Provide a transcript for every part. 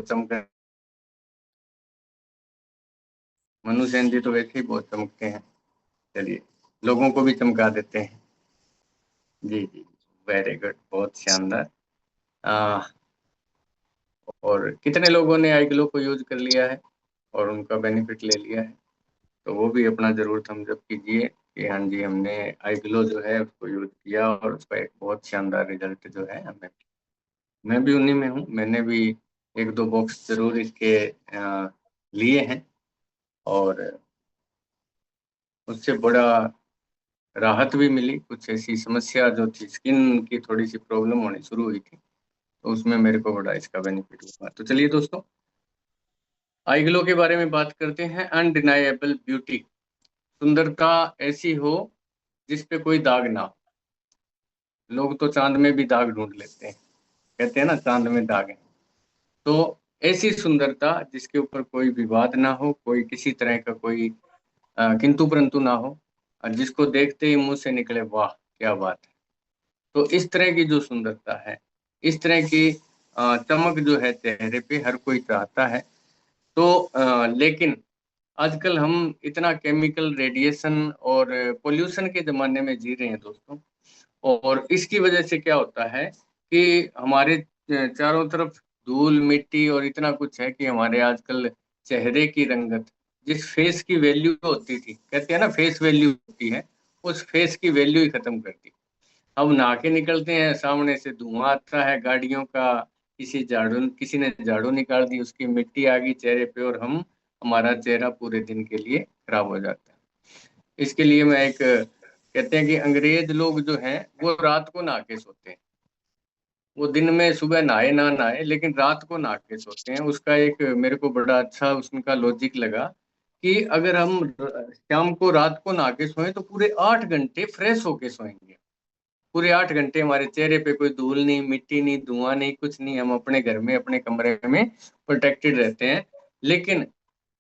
चमक, मनु सेन जी तो वैसे ही बहुत चमकते हैं। चलिए, लोगों को भी चमका देते हैं। जी जी, वेरी गुड, बहुत शानदार। आ, और कितने लोगों ने आई ग्लो को यूज कर लिया है और उनका बेनिफिट ले लिया है? तो वो भी अपना जरूर थम्स अप कीजिए कि हाँ जी, हमने आई ग्लो जो है उसको यूज किया और उसका एक बहुत शानदार रिजल्ट जो है हमें। मैं भी उन्हीं में हूँ, मैंने भी एक दो बॉक्स जरूर इसके लिए हैं और उससे बड़ा राहत भी मिली। कुछ ऐसी समस्या जो थी, स्किन की थोड़ी सी प्रॉब्लम होनी शुरू हुई थी, तो उसमें मेरे को बड़ा इसका बेनिफिट हुआ। तो चलिए दोस्तों, आई ग्लो के बारे में बात करते हैं। अनडिनाइएबल ब्यूटी, सुंदरता ऐसी हो जिस पे कोई दाग ना हो। लोग तो चांद में भी दाग ढूंढ लेते हैं, कहते हैं ना चांद में दाग है। तो ऐसी सुंदरता जिसके ऊपर कोई विवाद ना हो, कोई किसी तरह का कोई किंतु परंतु ना हो, और जिसको देखते ही मुंह से निकले वाह क्या बात है। तो इस तरह की जो सुंदरता है, इस तरह की चमक जो है चेहरे पे, हर कोई चाहता है। तो लेकिन आजकल हम इतना केमिकल रेडिएशन और पोल्यूशन के जमाने में जी रहे हैं दोस्तों। और इसकी वजह से क्या होता है कि हमारे चारों तरफ धूल मिट्टी और इतना कुछ है कि हमारे आजकल चेहरे की रंगत, जिस फेस की वैल्यू होती थी, कहते हैं ना फेस वैल्यू होती है, उस फेस की वैल्यू ही खत्म कर दी। अब नहा के निकलते हैं, सामने से धुआं आता है गाड़ियों का, किसी ने झाड़ू निकाल दी, उसकी मिट्टी आ गई चेहरे पे, और हमारा चेहरा पूरे दिन के लिए खराब हो जाता है। इसके लिए मैं एक, कहते हैं कि अंग्रेज लोग जो हैं वो रात को नहा के सोते हैं। वो दिन में सुबह नहाए ना नहाए, लेकिन रात को नहा के सोते हैं। उसका एक मेरे को बड़ा अच्छा उसका लॉजिक लगा कि अगर हम शाम को रात को नहा के सोएं तो पूरे 8 घंटे फ्रेश होके सोएंगे। पूरे 8 घंटे हमारे चेहरे पे कोई धूल नहीं, मिट्टी नहीं, धुआं नहीं, कुछ नहीं, हम अपने घर में अपने कमरे में प्रोटेक्टेड रहते हैं। लेकिन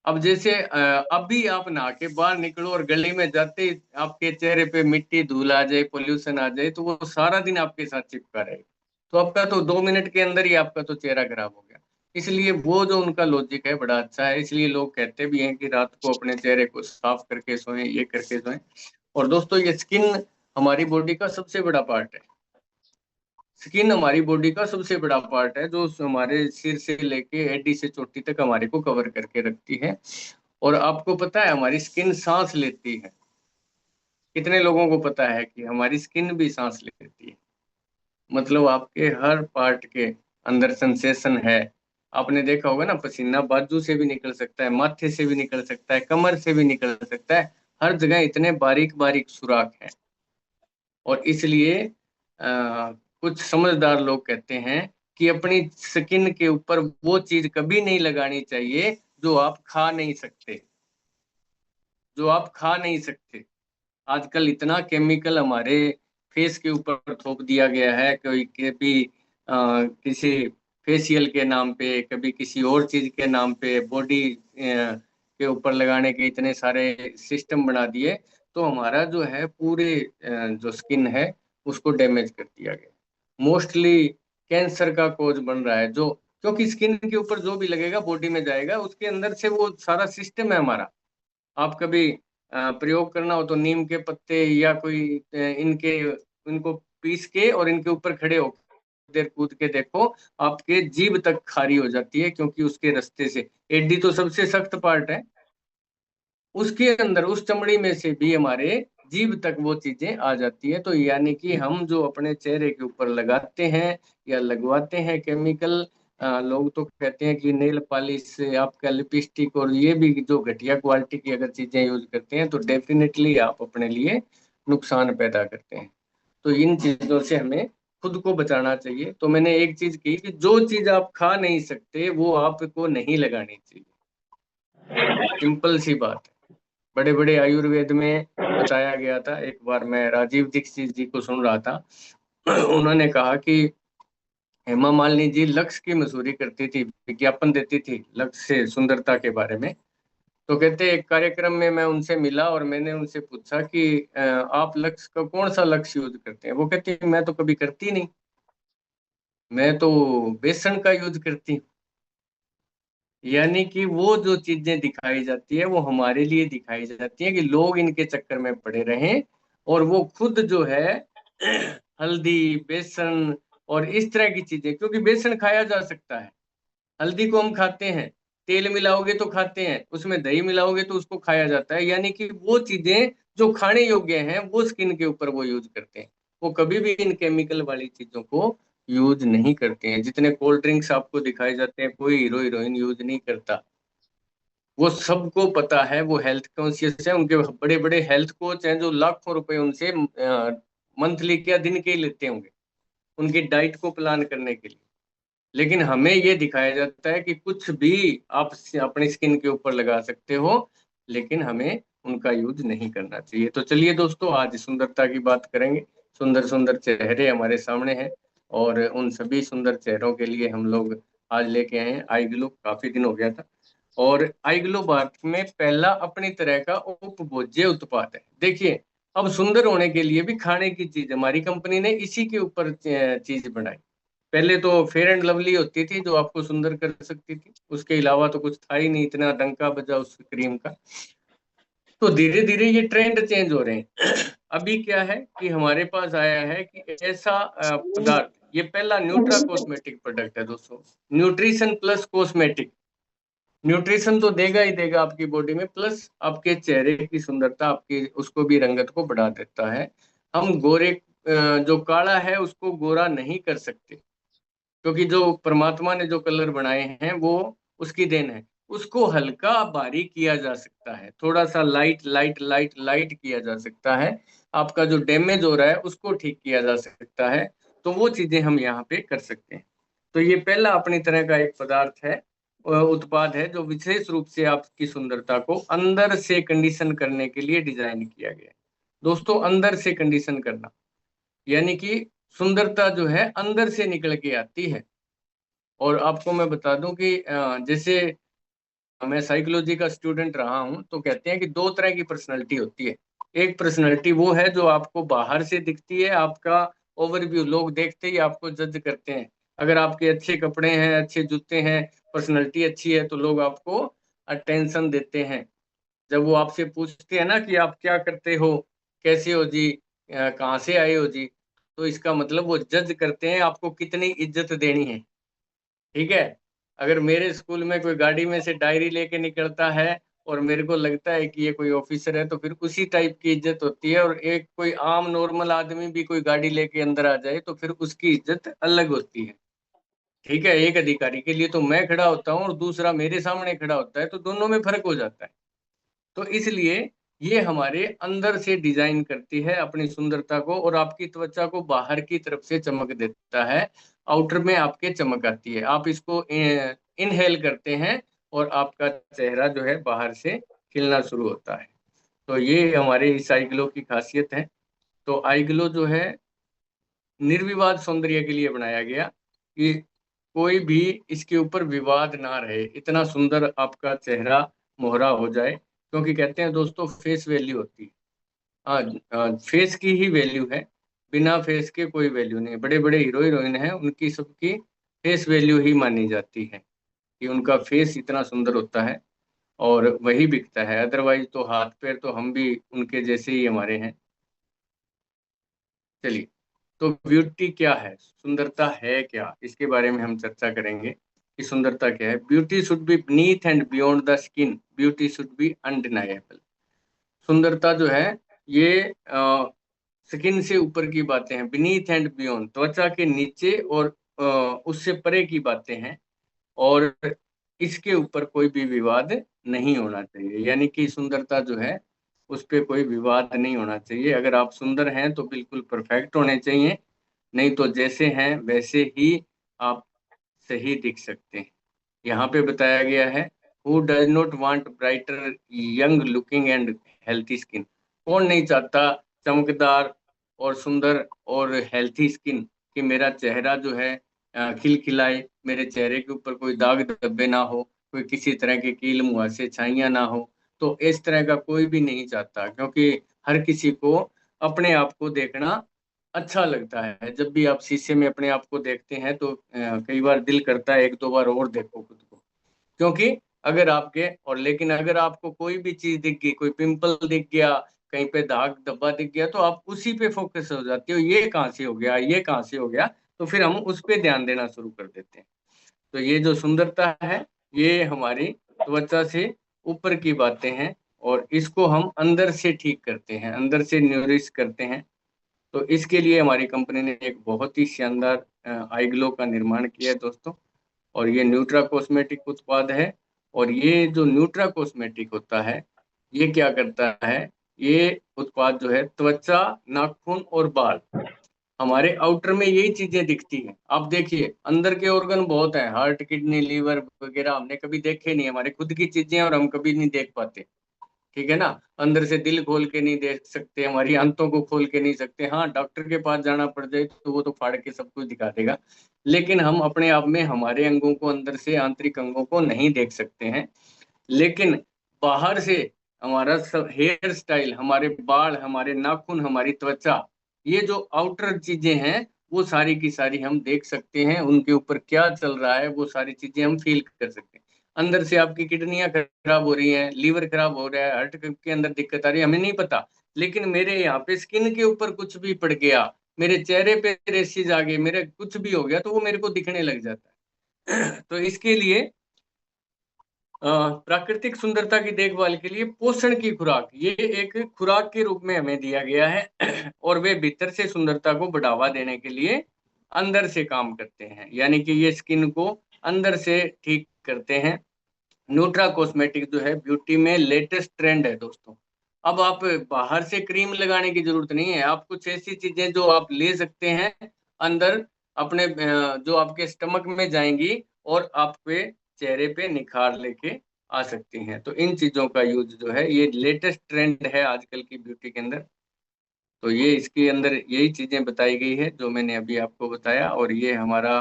अब जैसे अभी आप नहा के बाहर निकलो और गली में जाते ही आपके चेहरे पे मिट्टी धूल आ जाए, पोल्यूशन आ जाए, तो वो सारा दिन आपके साथ चिपका रहेगा। तो आपका तो 2 मिनट के अंदर ही आपका तो चेहरा खराब हो गया। इसलिए वो जो उनका लॉजिक है बड़ा अच्छा है। इसलिए लोग कहते भी हैं कि रात को अपने चेहरे को साफ करके सोएं, ये करके सोएं। और दोस्तों, ये स्किन हमारी बॉडी का सबसे बड़ा पार्ट है। स्किन हमारी बॉडी का सबसे बड़ा पार्ट है, जो हमारे सिर से लेके एडी से चोटी तक हमारे को कवर करके रखती है। और आपको पता है हमारी स्किन सांस लेती है? कितने लोगों को पता है कि हमारी स्किन भी सांस लेती है? मतलब आपके हर पार्ट के अंदर सेंसेशन है। आपने देखा होगा ना, पसीना बाजू से भी निकल सकता है, माथे से भी निकल सकता है, कमर से भी निकल सकता है। हर जगह इतने बारीक बारीक सुराख हैं। और इसलिए कुछ समझदार लोग कहते हैं कि अपनी स्किन के ऊपर वो चीज कभी नहीं लगानी चाहिए जो आप खा नहीं सकते, जो आप खा नहीं सकते। आजकल इतना केमिकल हमारे फेस के ऊपर थोप दिया गया है, कोई कभी किसी फेशियल के नाम पे, कभी किसी और चीज के नाम पे, बॉडी के ऊपर लगाने के इतने सारे सिस्टम बना दिए। तो हमारा जो है पूरे जो स्किन है उसको डैमेज कर दिया गया। मोस्टली कैंसर का कोज बन रहा है, जो क्योंकि स्किन के ऊपर जो भी लगेगा बॉडी में जाएगा, उसके अंदर से वो सारा सिस्टम है हमारा। आप कभी प्रयोग करना हो तो नीम के पत्ते या कोई इनको पीस के और इनके ऊपर खड़े हो देर कूद के देखो, आपके जीभ तक खारी हो जाती है, क्योंकि उसके रास्ते से, एडी तो सबसे सख्त पार्ट है, उसके अंदर उस चमड़ी में से भी हमारे जीभ तक वो चीजें आ जाती है। तो यानी कि हम जो अपने चेहरे के ऊपर लगाते हैं या लगवाते हैं केमिकल, लोग तो कहते हैं कि नेल पॉलिश, आपका लिपस्टिक, और ये भी जो घटिया क्वालिटी की अगर चीजें यूज करते हैं तो डेफिनेटली आप अपने लिए नुकसान पैदा करते हैं। तो इन चीजों से हमें खुद को बचाना चाहिए। तो मैंने एक चीज की कि जो चीज आप खा नहीं सकते वो आपको नहीं लगानी चाहिए। सिंपल सी बात है। बड़े बड़े आयुर्वेद में बताया गया था। एक बार मैं राजीव दीक्षित जी को सुन रहा था। उन्होंने कहा कि हेमा मालिनी जी लक्स की मशहूरी करती थी, विज्ञापन देती थी लक्स से सुंदरता के बारे में। तो कहते एक कार्यक्रम में मैं उनसे मिला और मैंने उनसे पूछा कि आप लक्स का कौन सा लक्स यूज करते हैं? वो कहती मैं तो कभी करती नहीं, मैं तो बेसन का यूज करती हूँ। यानी कि वो जो चीजें दिखाई जाती है वो हमारे लिए दिखाई जाती है कि लोग इनके चक्कर में पड़े रहें, और वो खुद जो है हल्दी, बेसन और इस तरह की चीजें, क्योंकि बेसन खाया जा सकता है, हल्दी को हम खाते हैं, तेल मिलाओगे तो खाते हैं, उसमें दही मिलाओगे तो उसको खाया जाता है। यानी कि वो चीजें जो खाने योग्य हैं वो स्किन के ऊपर वो यूज करते हैं। वो कभी भी इन केमिकल वाली चीजों को यूज नहीं करते हैं। जितने कोल्ड ड्रिंक्स आपको दिखाए जाते हैं, कोई हीरो हीरोइन यूज नहीं करता। वो सबको पता है, वो हेल्थ कॉन्शियस है, उनके बड़े बड़े हेल्थ कोच हैं जो लाखों रुपए उनसे मंथली क्या दिन के ही लेते होंगे उनकी डाइट को प्लान करने के लिए। लेकिन हमें ये दिखाया जाता है कि कुछ भी आप अपनी स्किन के ऊपर लगा सकते हो, लेकिन हमें उनका यूज नहीं करना चाहिए। तो चलिए दोस्तों, आज सुंदरता की बात करेंगे। सुंदर सुंदर चेहरे हमारे सामने हैं, और उन सभी सुंदर चेहरों के लिए हम लोग आज लेके आए हैं आई ग्लो। काफी दिन हो गया था, और आई ग्लो भारत में पहला अपनी तरह का उपभोज्य उत्पाद है। देखिए, अब सुंदर होने के लिए भी खाने की चीज हमारी कंपनी ने इसी के ऊपर चीज बनाई। पहले तो फेयर एंड लवली होती थी जो आपको सुंदर कर सकती थी, उसके अलावा तो कुछ था ही नहीं, इतना डंका बजा उस क्रीम का। तो धीरे धीरे ये ट्रेंड चेंज हो रहे हैं। अभी क्या है कि हमारे पास आया है कि ऐसा पदार्थ, ये पहला न्यूट्रा कॉस्मेटिक प्रोडक्ट है दोस्तों। Nutrition plus cosmetic. न्यूट्रिशन तो देगा ही देगा आपकी बॉडी में, प्लस आपके चेहरे की सुंदरता, आपकी उसको भी रंगत को बढ़ा देता है। हम गोरे जो काला है उसको गोरा नहीं कर सकते, क्योंकि जो परमात्मा ने जो कलर बनाए हैं वो उसकी देन है। उसको हल्का बारीक किया जा सकता है, थोड़ा सा लाइट लाइट लाइट लाइट किया जा सकता है। आपका जो डैमेज हो रहा है उसको ठीक किया जा सकता है। तो वो चीजें हम यहाँ पे कर सकते हैं। तो ये पहला अपनी तरह का एक पदार्थ है, उत्पाद है, जो विशेष रूप से आपकी सुंदरता को अंदर से कंडीशन करने के लिए डिजाइन किया गया है। दोस्तों, अंदर से कंडीशन करना यानी कि सुंदरता जो है अंदर से निकल के आती है। और आपको मैं बता दूं कि जैसे मैं साइकोलॉजी का स्टूडेंट रहा हूं, तो कहते हैं कि दो तरह की पर्सनालिटी होती है। एक पर्सनालिटी वो है जो आपको बाहर से दिखती है, आपका ओवरव्यू, लोग देखते ही आपको जज करते हैं। अगर आपके अच्छे कपड़े हैं, अच्छे जूते हैं, पर्सनालिटी अच्छी है, तो लोग आपको अटेंशन देते हैं। जब वो आपसे पूछते हैं ना कि आप क्या करते हो, कैसे हो जी, कहाँ से आए हो जी, तो इसका मतलब वो जज करते हैं आपको कितनी इज्जत देनी है। ठीक है। अगर मेरे स्कूल में कोई गाड़ी में से डायरी लेके निकलता है और मेरे को लगता है कि ये कोई ऑफिसर है, तो फिर उसी टाइप की इज्जत होती है। और एक कोई आम नॉर्मल आदमी भी कोई गाड़ी लेके अंदर आ जाए तो फिर उसकी इज्जत अलग होती है। ठीक है। एक अधिकारी के लिए तो मैं खड़ा होता हूँ और दूसरा मेरे सामने खड़ा होता है, तो दोनों में फर्क हो जाता है। तो इसलिए ये हमारे अंदर से डिजाइन करती है अपनी सुंदरता को, और आपकी त्वचा को बाहर की तरफ से चमक देता है, आउटर में आपके चमक आती है। आप इसको इनहेल करते हैं और आपका चेहरा जो है बाहर से खिलना शुरू होता है। तो ये हमारे इस आई ग्लो की खासियत है। तो आई ग्लो जो है निर्विवाद सौंदर्य के लिए बनाया गया, कि कोई भी इसके ऊपर विवाद ना रहे, इतना सुंदर आपका चेहरा मोहरा हो जाए। क्योंकि कहते हैं दोस्तों, फेस वैल्यू होती है। फेस की ही वैल्यू है, बिना फेस के कोई वैल्यू नहीं। बड़े बड़े हीरो हीरोइन हैं, उनकी सबकी फेस वैल्यू ही मानी जाती है, कि उनका फेस इतना सुंदर होता है और वही बिकता है। अदरवाइज तो हाथ पैर तो हम भी उनके जैसे ही हमारे हैं। चलिए, तो ब्यूटी क्या है, सुंदरता है क्या, इसके बारे में हम चर्चा करेंगे कि सुंदरता क्या है। Beauty should be beneath and beyond the skin, beauty should be undeniable. सुंदरता जो है ये स्किन से ऊपर की बातें हैं, बीनीथ एंड बियॉन्ड, त्वचा के नीचे और उससे परे की बातें हैं। और इसके ऊपर कोई भी विवाद नहीं होना चाहिए। यानी कि सुंदरता जो है उस पर कोई विवाद नहीं होना चाहिए। अगर आप सुंदर हैं तो बिल्कुल परफेक्ट होने चाहिए, नहीं तो जैसे हैं वैसे ही आप सही दिख सकते हैं। यहाँ पे बताया गया है, who does not want brighter young looking and healthy skin. कौन नहीं चाहता चमकदार और सुंदर और हेल्थी स्किन, कि मेरा चेहरा जो है खिलखिलाए, मेरे चेहरे के ऊपर कोई दाग धब्बे ना हो, कोई किसी तरह के कील मुहासे छाइयां ना हो। तो इस तरह का कोई भी नहीं चाहता, क्योंकि हर किसी को अपने आप को देखना अच्छा लगता है। जब भी आप शीशे में अपने आप को देखते हैं तो कई बार दिल करता है एक दो बार और देखो खुद को। क्योंकि अगर आपके और लेकिन अगर आपको कोई भी चीज दिख गई, कोई पिंपल दिख गया, कहीं पे दाग धब्बा दिख गया, तो आप उसी पे फोकस हो जाते हो, ये कहाँ से हो गया, ये कहाँ से हो गया, तो फिर हम उस पे ध्यान देना शुरू कर देते हैं। तो ये जो सुंदरता है, ये हमारी त्वचा से ऊपर की बातें हैं, और इसको हम अंदर से ठीक करते हैं, अंदर से न्यूरिश करते हैं। तो इसके लिए हमारी कंपनी ने एक बहुत ही शानदार आई ग्लो का निर्माण किया है दोस्तों। और ये न्यूट्रा कॉस्मेटिक उत्पाद है। और ये जो न्यूट्रा कॉस्मेटिक होता है, ये क्या करता है, ये उत्पाद जो है त्वचा, नाखून और बाल, हमारे आउटर में यही चीजें दिखती हैं। आप देखिए अंदर के ऑर्गन बहुत हैं, हार्ट, किडनी, लीवर वगैरह हमने कभी देखे नहीं, हमारी खुद की चीजें, और हम कभी नहीं देख पाते। ठीक है ना। अंदर से दिल खोल के नहीं देख सकते, हमारी आंतों को खोल के नहीं सकते। हाँ, डॉक्टर के पास जाना पड़ जाए तो वो तो फाड़ के सब कुछ दिखा देगा, लेकिन हम अपने आप में हमारे अंगों को, अंदर से आंतरिक अंगों को नहीं देख सकते हैं। लेकिन बाहर से हमारा सब हेयर स्टाइल, हमारे बाल, हमारे नाखून, हमारी त्वचा, ये जो आउटर चीजें हैं, वो सारी की सारी हम देख सकते हैं। उनके ऊपर क्या चल रहा है वो सारी चीजें हम फील कर सकते हैं। अंदर से आपकी किडनियां खराब हो रही हैं, लीवर खराब हो रहा है, हार्ट के अंदर दिक्कत आ रही है, हमें नहीं पता, लेकिन मेरे यहाँ पे स्किन के ऊपर कुछ भी पड़ गया, मेरे चेहरे पे रेसिस आ गए, मेरे कुछ भी हो गया, तो वो मेरे को दिखने लग जाता है। तो इसके लिए प्राकृतिक सुंदरता की देखभाल के लिए पोषण की खुराक, ये एक खुराक के रूप में हमें दिया गया है। और वे भीतर से सुंदरता को बढ़ावा देने के लिए अंदर से काम करते हैं, यानी कि ये स्किन को अंदर से ठीक करते हैं। न्यूट्रा कॉस्मेटिक जो है ब्यूटी में लेटेस्ट ट्रेंड है दोस्तों। अब आप बाहर से क्रीम लगाने की जरूरत नहीं है, आप कुछ ऐसी चीजें जो आप ले सकते हैं अंदर अपने, जो आपके स्टमक में जाएंगी और आप पे चेहरे पे निखार लेके आ सकती हैं। तो इन चीजों का यूज जो है, ये लेटेस्ट ट्रेंड है आजकल की ब्यूटी के अंदर। तो ये इसके अंदर यही चीजें बताई गई है जो मैंने अभी आपको बताया। और ये हमारा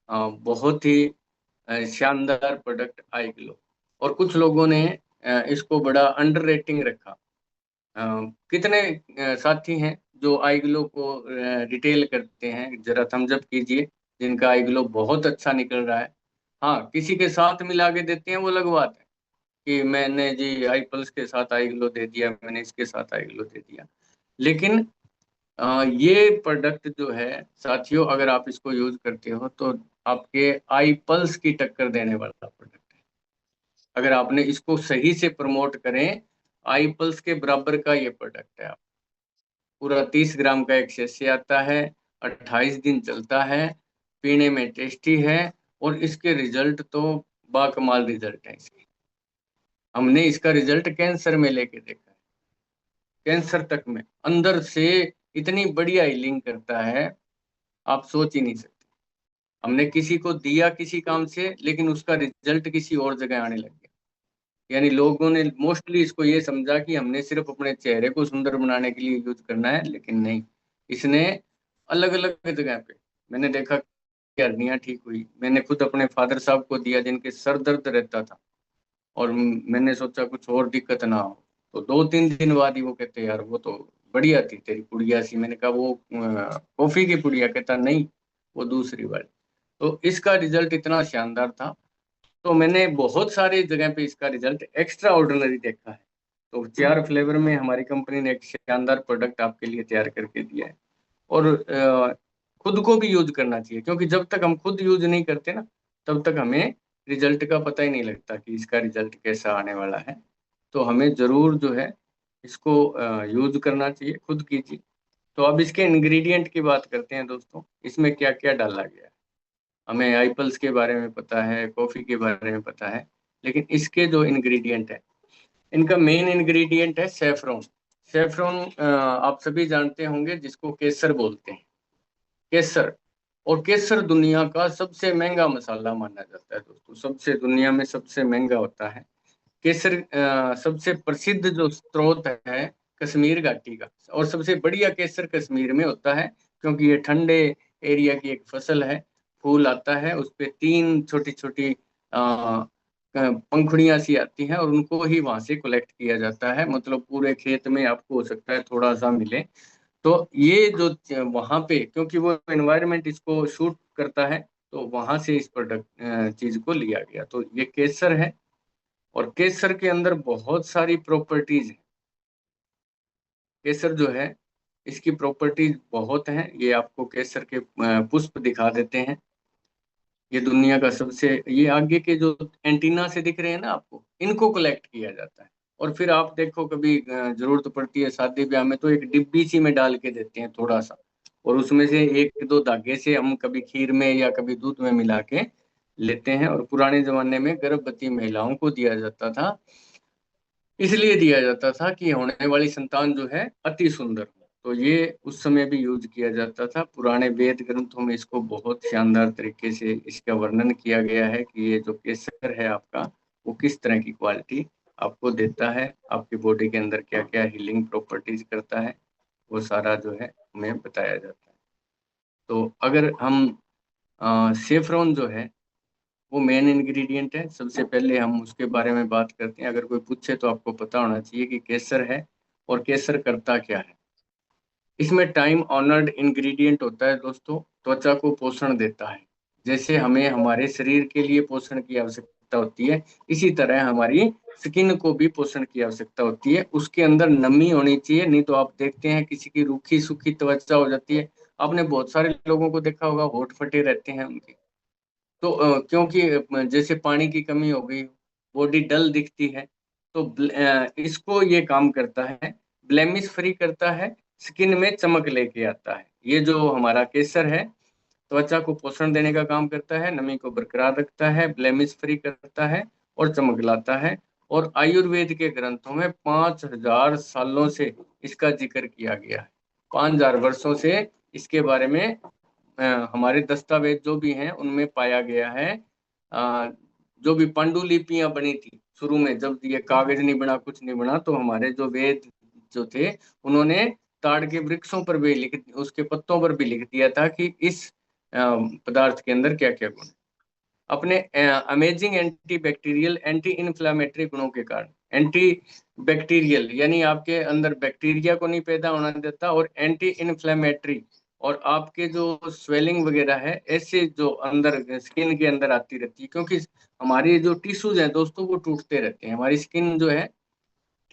बहुत ही शानदार प्रोडक्ट आई ग्लो। और कुछ लोगों ने इसको बड़ा अंडर रेटिंग रखा। अ, कितने साथी हैं जो आई ग्लो को रिटेल करते हैं, जरा थम्स अप कीजिए जिनका आई ग्लो बहुत अच्छा निकल रहा है। हाँ, किसी के साथ मिला के देते हैं वो अलग बात है, कि मैंने जी आई पल्स के साथ आई ग्लो दे दिया, मैंने इसके साथ आई ग्लो दे दिया। लेकिन ये प्रोडक्ट जो है साथियों, अगर आप इसको यूज करते हो तो आपके आई पल्स की टक्कर देने वाला प्रोडक्ट है। अगर आपने इसको सही से प्रमोट करें, आई पल्स के बराबर का ये प्रोडक्ट है। पूरा 30 ग्राम का एक सेशे आता है, 28 दिन चलता है, पीने में टेस्टी है, और इसके रिजल्ट तो बाकमाल रिजल्ट है इसके। हमने इसका रिजल्ट कैंसर में लेके देखा है, कैंसर तक में अंदर से इतनी बढ़िया हीलिंग करता है, आप सोच ही नहीं सकते। हमने किसी को दिया किसी काम से, लेकिन उसका रिजल्ट किसी और जगह आने लग गया। यानी लोगों ने मोस्टली इसको ये समझा कि हमने सिर्फ अपने चेहरे को सुंदर बनाने के लिए यूज करना है, लेकिन नहीं, इसने अलग अलग जगह पे, मैंने देखा कि हड्डियां ठीक हुई। मैंने खुद अपने फादर साहब को दिया जिनके सर दर्द रहता था, और मैंने सोचा कुछ और दिक्कत ना हो, तो 2-3 दिन बाद ही वो कहते यार वो तो बढ़िया थी तेरी पुड़िया सी। मैंने कहा वो कॉफी की पुड़िया? कहता नहीं, वो दूसरी वाली। तो इसका रिजल्ट इतना शानदार था। तो मैंने बहुत सारी जगह पे इसका रिजल्ट एक्स्ट्रा ऑर्डिनरी देखा है। तो 4 फ्लेवर में हमारी कंपनी ने एक शानदार प्रोडक्ट आपके लिए तैयार करके दिया है। और खुद को भी यूज करना चाहिए, क्योंकि जब तक हम खुद यूज नहीं करते ना, तब तक हमें रिजल्ट का पता ही नहीं लगता कि इसका रिजल्ट कैसा आने वाला है। तो हमें जरूर जो है इसको यूज करना चाहिए, खुद कीजिए। तो अब इसके इंग्रेडिएंट की बात करते हैं दोस्तों, इसमें क्या क्या डाला गया है। हमें एप्पल्स के बारे में पता है, कॉफ़ी के बारे में पता है, लेकिन इसके जो इंग्रेडिएंट है, इनका मेन इंग्रेडिएंट है सेफ्रॉन। सेफ्रॉन आप सभी जानते होंगे, जिसको केसर बोलते हैं, केसर। और केसर दुनिया का सबसे महंगा मसाला माना जाता है दोस्तों, सबसे दुनिया में सबसे महंगा होता है केसर। सबसे प्रसिद्ध जो स्रोत है कश्मीर घाटी का, और सबसे बढ़िया केसर कश्मीर में होता है, क्योंकि ये ठंडे एरिया की एक फसल है। फूल आता है, उस पे 3 छोटी छोटी पंखुड़ियां सी आती हैं, और उनको ही वहां से कलेक्ट किया जाता है। मतलब पूरे खेत में आपको हो सकता है थोड़ा सा मिले। तो ये जो वहां पे, क्योंकि वो एनवायरनमेंट इसको शूट करता है, तो वहां से इस प्रोडक्ट चीज को लिया गया। तो ये केसर है, और केसर के अंदर बहुत सारी प्रॉपर्टीज है। केसर जो है, इसकी प्रॉपर्टीज बहुत हैं। ये आपको केसर के पुष्प दिखा देते हैं। ये दुनिया का सबसे, ये आगे के जो एंटीना से दिख रहे हैं ना आपको, इनको कलेक्ट किया जाता है। और फिर आप देखो कभी जरूरत पड़ती है शादी ब्याह में, तो एक डिब्बी सी में डाल के देते हैं थोड़ा सा, और उसमें से एक दो धागे से हम कभी खीर में या कभी दूध में मिला के लेते हैं। और पुराने जमाने में गर्भवती महिलाओं को दिया जाता था, इसलिए दिया जाता था कि होने वाली संतान जो है अति सुंदर हो। तो ये उस समय भी यूज किया जाता था। पुराने वेद ग्रंथों में इसको बहुत शानदार तरीके से इसका वर्णन किया गया है कि ये जो केसर है आपका, वो किस तरह की क्वालिटी आपको देता है, आपकी बॉडी के अंदर क्या क्या हीलिंग प्रॉपर्टीज करता है, वो सारा जो है हमें बताया जाता है। तो अगर हम सेफ्रॉन जो है वो मेन इंग्रेडिएंट है, सबसे पहले हम उसके बारे में बात करते हैं। अगर कोई पूछे तो आपको पता होना चाहिए कि केसर है और केसर करता क्या है। इसमें टाइम ऑनर्ड इंग्रेडिएंट होता है दोस्तों, त्वचा को पोषण देता है। जैसे हमें हमारे शरीर के लिए पोषण की आवश्यकता होती है, इसी तरह हमारी स्किन को भी पोषण की आवश्यकता होती है। उसके अंदर नमी होनी चाहिए, नहीं तो आप देखते हैं किसी की रूखी सूखी त्वचा हो जाती है। आपने बहुत सारे लोगों को देखा होगा, होंठ फटे रहते हैं उनके। तो क्योंकि जैसे पानी की कमी हो गई, बॉडी डल दिखती है। तो इसको ये काम करता है, ब्लेमिश फ्री करता है, स्किन में चमक लेके आता है। ये जो हमारा केसर है, त्वचा को पोषण देने का काम करता है, नमी को बरकरार रखता है, ब्लेमिश फ्री करता है और चमक लाता है। और आयुर्वेद के ग्रंथों में 5000 सालों से इसका जिक्र किया गया है। 5000 वर्षों से इसके बारे में हमारे दस्तावेज जो भी हैं उनमें पाया गया है। अ, जो भी पांडुलिपियां बनी थी शुरू में, जब ये कागज नहीं बना, कुछ नहीं बना, तो हमारे जो वेद जो थे, उन्होंने ताड़ के वृक्षों पर भी लिख, उसके पत्तों पर भी लिख दिया था कि इस पदार्थ के अंदर क्या क्या गुण है। अपने amazing anti bacterial, anti inflammatory गुणों के कारण, एंटी बैक्टीरियल यानी आपके अंदर बैक्टीरिया को नहीं पैदा होना देता, और एंटी इन्फ्लामेटरी, और आपके जो स्वेलिंग वगैरह है ऐसे जो अंदर स्किन के अंदर आती रहती है, क्योंकि हमारी जो टिश्यूज हैं दोस्तों वो टूटते रहते हैं। हमारी स्किन जो है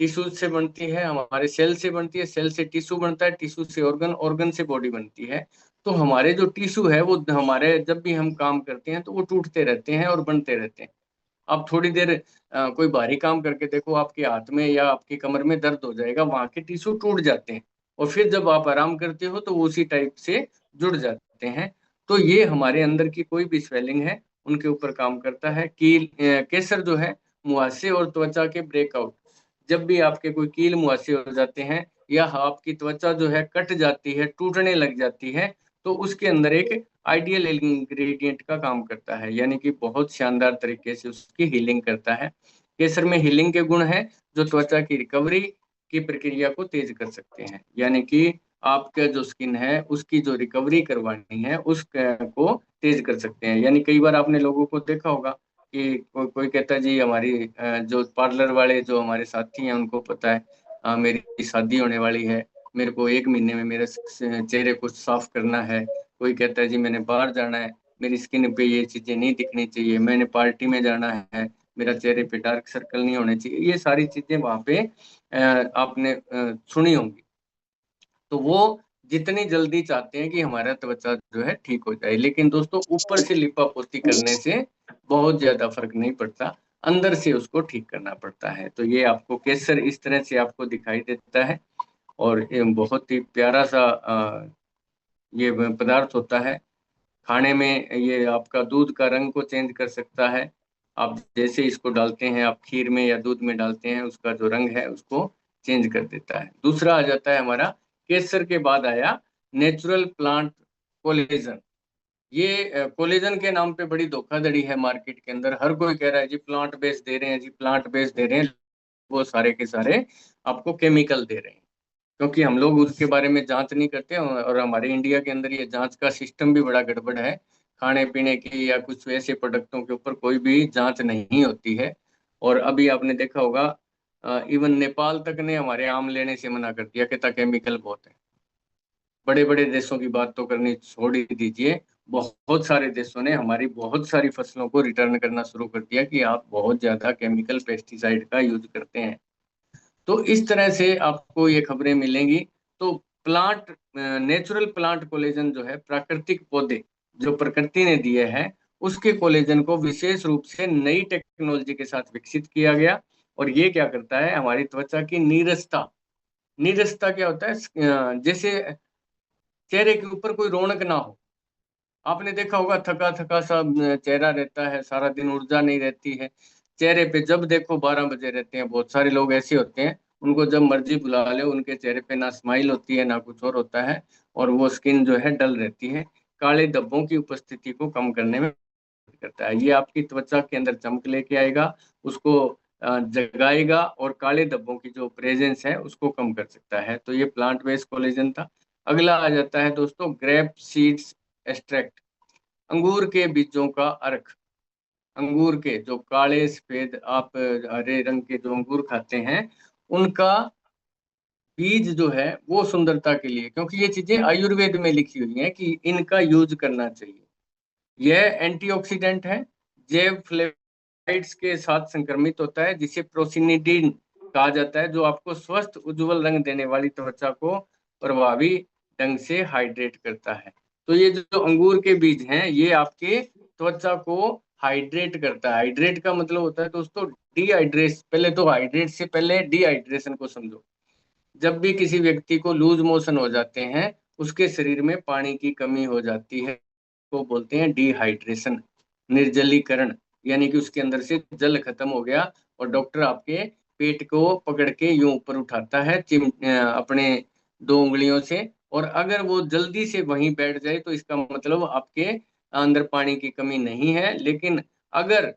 टिश्यू से बनती है, हमारे सेल से बनती है, सेल से टिश्यू बनता है, टिश्यू से ऑर्गन, ऑर्गन से बॉडी बनती है। तो हमारे जो टिश्यू है वो हमारे जब भी हम काम करते हैं तो वो टूटते रहते हैं और बनते रहते हैं। आप थोड़ी देर कोई भारी काम करके देखो, आपके हाथ में या आपकी कमर में दर्द हो जाएगा, वहां के टिश्यू टूट जाते हैं, और फिर जब आप आराम करते हो तो वो उसी टाइप से जुड़ जाते हैं। तो ये हमारे अंदर की कोई भी स्वेलिंग है उनके ऊपर काम करता है। कील केसर जो है, मुहासे और त्वचा के ब्रेकआउट, जब भी आपके कोई कील मुहासे हो जाते हैं या आपकी त्वचा जो है कट जाती है, टूटने लग जाती है, तो उसके अंदर एक आइडियल इंग्रेडिएंट का काम करता है, यानी कि बहुत शानदार तरीके से उसकी हीलिंग करता है। केसर में हीलिंग के गुण हैं जो त्वचा की रिकवरी की प्रक्रिया को तेज कर सकते हैं, यानी कि आपका जो स्किन है उसकी जो रिकवरी करवानी है उसको तेज कर सकते हैं। यानी कई बार आपने लोगों को देखा होगा कि कोई कहता है जी हमारी जो पार्लर वाले जो हमारे साथी हैं उनको पता है मेरी शादी होने वाली है, मेरे को 1 महीने में मेरे चेहरे को साफ करना है। कोई कहता है जी मैंने बाहर जाना है, मेरी स्किन पे ये चीजें नहीं दिखनी चाहिए, मैंने पार्टी में जाना है, मेरा चेहरे पे डार्क सर्कल नहीं होने चाहिए। ये सारी चीजें वहां पे आपने सुनी होंगी। तो वो जितनी जल्दी चाहते हैं कि हमारा त्वचा जो है ठीक हो जाए, लेकिन दोस्तों ऊपर से लिपा पोती करने से बहुत ज्यादा फर्क नहीं पड़ता, अंदर से उसको ठीक करना पड़ता है। तो ये आपको केसर इस तरह से आपको दिखाई देता है, और ये बहुत ही प्यारा सा ये पदार्थ होता है। खाने में ये आपका दूध का रंग को चेंज कर सकता है। आप जैसे इसको डालते हैं, आप खीर में या दूध में डालते हैं, उसका जो रंग है उसको चेंज कर देता है। दूसरा आ जाता है हमारा, केसर के बाद आया नेचुरल प्लांट कोलेजन। ये कोलेजन के नाम पे बड़ी धोखाधड़ी है मार्केट के अंदर। हर कोई कह रहा है जी प्लांट बेस्ड दे रहे हैं, जी प्लांट बेस्ड दे रहे हैं, वो सारे के सारे आपको केमिकल दे रहे हैं, क्योंकि हम लोग उसके बारे में जांच नहीं करते। और हमारे इंडिया के अंदर ये जांच का सिस्टम भी बड़ा गड़बड़ है। खाने पीने की या कुछ ऐसे प्रोडक्टों के ऊपर कोई भी जांच नहीं होती है। और अभी आपने देखा होगा, इवन नेपाल तक ने हमारे आम लेने से मना कर दिया, कहता केमिकल बहुत है। बड़े बड़े देशों की बात तो करनी छोड़ ही दीजिए, बहुत सारे देशों ने हमारी बहुत सारी फसलों को रिटर्न करना शुरू कर दिया कि आप बहुत ज्यादा केमिकल पेस्टिसाइड का यूज करते हैं। तो इस तरह से आपको ये खबरें मिलेंगी। तो प्लांट नेचुरल प्लांट कोलेजन जो है, प्राकृतिक पौधे जो प्रकृति ने दिए हैं, उसके कोलेजन को विशेष रूप से नई टेक्नोलॉजी के साथ विकसित किया गया। और ये क्या करता है, हमारी त्वचा की नीरसता, नीरसता क्या होता है, जैसे चेहरे के ऊपर कोई रौनक ना हो। आपने देखा होगा थका थका सा चेहरा रहता है, सारा दिन ऊर्जा नहीं रहती है चेहरे पे, जब देखो 12 बजे रहते हैं। बहुत सारे लोग ऐसे होते हैं, उनको जब मर्जी बुला ले, उनके चेहरे पे ना स्माइल होती है ना कुछ और होता है, और वो स्किन जो है डल रहती है। काले धब्बों की उपस्थिति को कम करने में मदद करता है। ये आपकी त्वचा के अंदर चमक लेके आएगा, उसको जगाएगा, और काले धब्बों की जो प्रेजेंस है उसको कम कर सकता है। तो ये प्लांट बेस्ड कोलेजन था। अगला आ जाता है दोस्तों, ग्रेप सीड्स एक्सट्रैक्ट, अंगूर के बीजों का अर्क। अंगूर के जो काले सफेद आप हरे रंग के जो अंगूर खाते हैं, उनका बीज जो है वो सुंदरता के लिए, क्योंकि ये चीजें आयुर्वेद में लिखी हुई हैं कि इनका यूज करना चाहिए। यह एंटीऑक्सीडेंट है, जैव फ्लेवाइड्स के साथ संक्रमित होता है, जिसे प्रोसिनिडिन कहा जाता है, जो आपको स्वस्थ उज्जवल रंग देने वाली त्वचा को प्रभावी ढंग से हाइड्रेट करता है। तो ये जो अंगूर के बीज हैं, ये आपके त्वचा को हाइड्रेट करता है। हाइड्रेट का मतलब होता है दोस्तों डिहाइड्रेशन। पहले तो हाइड्रेट से पहले डिहाइड्रेशन को समझो। जब भी किसी व्यक्ति को लूज मोशन हो जाते हैं, उसके शरीर में पानी की कमी हो जाती है, को बोलते हैं डिहाइड्रेशन, निर्जलीकरण। यानी कि उसके अंदर से जल खत्म हो गया, और डॉक्टर आपके पेट को पकड़ के यूं ऊपर उठाता है अपने 2 उंगलियों से, और अगर वो जल्दी से वहीं बैठ जाए तो इसका मतलब आपके अंदर पानी की कमी नहीं है। लेकिन अगर